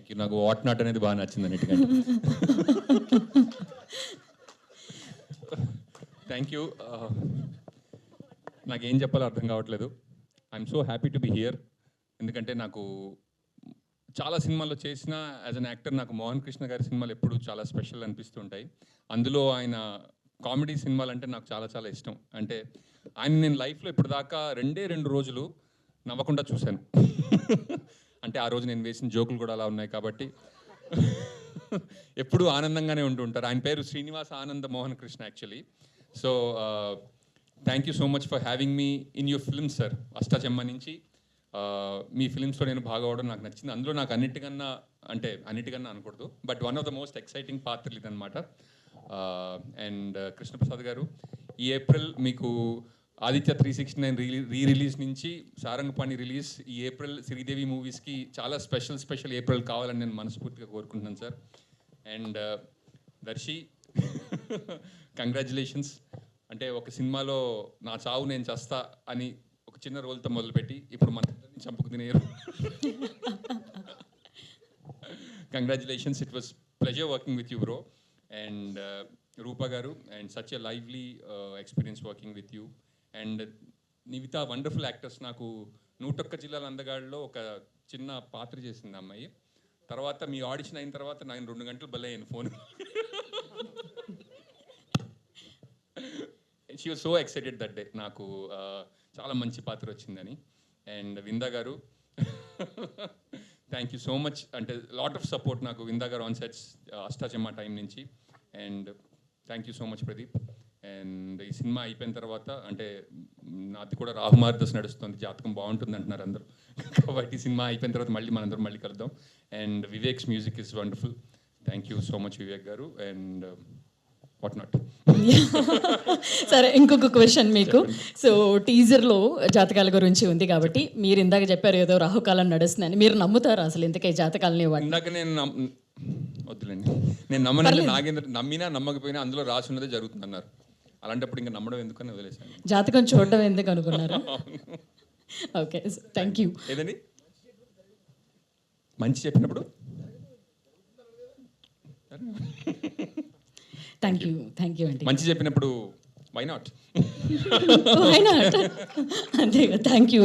Thank you. నాకు what not అనేది బాగా నచ్చింది అన్నిటికంటే. Thank you. నాకేం చెప్పాలో అర్థం కావట్లేదు. I'm so happy to be here. ఎందుకంటే నాకు చాలా సినిమాల్లో చేసిన యాజ్ అన్ యాక్టర్ నాకు మోహన్ కృష్ణ గారి సినిమాలు ఎప్పుడు చాలా స్పెషల్ అనిపిస్తుంటాయి. అందులో ఆయన కామెడీ సినిమాలు అంటే నాకు చాలా చాలా ఇష్టం. అంటే ఆయన నేను లైఫ్లో ఇప్పుడు దాకా 2 రోజులు నవ్వకుండా చూశాను. అంటే ఆ రోజు నేను వేసిన జోకులు కూడా అలా ఉన్నాయి కాబట్టి ఎప్పుడూ ఆనందంగానే ఉంటుంటారు. ఆయన పేరు Srinivasa Ananda Mohan Krishna actually. So thank you so much for having me in your films sir. Ashta Chamma నుంచి మీ ఫిల్మ్స్లో నేను భాగం అవ్వడం నాకు నచ్చింది. అందులో నాకు అన్నిటికన్నా అనకూడదు, but one of the most exciting పాత్రలు ఇదనమాట. అండ్ కృష్ణప్రసాద్ గారు, ఈ ఏప్రిల్ మీకు ఆదిత్య 369 రిలీజ్ నుంచి సారంగపాణి రిలీజ్, ఈ ఏప్రిల్ శ్రీదేవి మూవీస్కి చాలా స్పెషల్ ఏప్రిల్ కావాలని నేను మనస్ఫూర్తిగా కోరుకుంటున్నాను సార్. And Darsi, congratulations. అంటే ఒక సినిమాలో నా చావు నేను చస్తా అని ఒక చిన్న రోల్తో మొదలుపెట్టి ఇప్పుడు మన చంపుకు తినేరు. Congratulations, it was pleasure working with you bro. And Rupa garu, and such a lively experience working with you. And Nivitha, wonderful actors. నాకు 101 జిల్లాల అందగాడిలో ఒక చిన్న పాత్ర చేసింది అమ్మాయి. తర్వాత మీ ఆడిషన్ అయిన తర్వాత నేను 2 గంటలు బలయ్యాను phone. She was so excited that day, నాకు చాలా మంచి పాత్ర వచ్చిందని. And Vinda garu, thank you so much. అంటే లాట్ ఆఫ్ సపోర్ట్ నాకు Vinda garu on sets Ashta Chamma time నుంచి. And thank you so much Pradeep. And ఈ సినిమా అయిపోయిన తర్వాత అంటే నాది కూడా రాహుమార్దస్ నడుస్తుంది, జాతకం బాగుంటుంది అంటున్నారు అందరూ. కాబట్టి సినిమా అయిపోయిన తర్వాత మళ్ళీ మళ్ళీ కలుద్దాం. And Vivek's music is wonderful. Thank you so much Vivek garu. And what not. సరే, ఇంకొక క్వశ్చన్ మీకు. సో టీజర్లో జాతకాల గురించి ఉంది కాబట్టి మీరు ఇందాక చెప్పారు ఏదో రాహుకాలం నడుస్తుందని, మీరు నమ్ముతారు అసలు ఇంతకీ జాతకాలని? ఇందాక వద్దులేండి, నేను నమ్మనండి. నాగేంద్ర నమ్మినా నమ్మకపోయినా అందులో రాసి ఉన్నదే జరుగుతుంది అన్నారు. అలాంటప్పుడు ఇంకా నమ్మడం ఎందుకని వదిలేసాను. జాతకం చూడడం ఎందుకు అనుకున్నారు? Okay, thank you. ఏదండి మంచి చెప్పినప్పుడు? థ్యాంక్ యూ అండి. మంచి చెప్పినప్పుడు వై నాట్? అంతే, థ్యాంక్ యూ.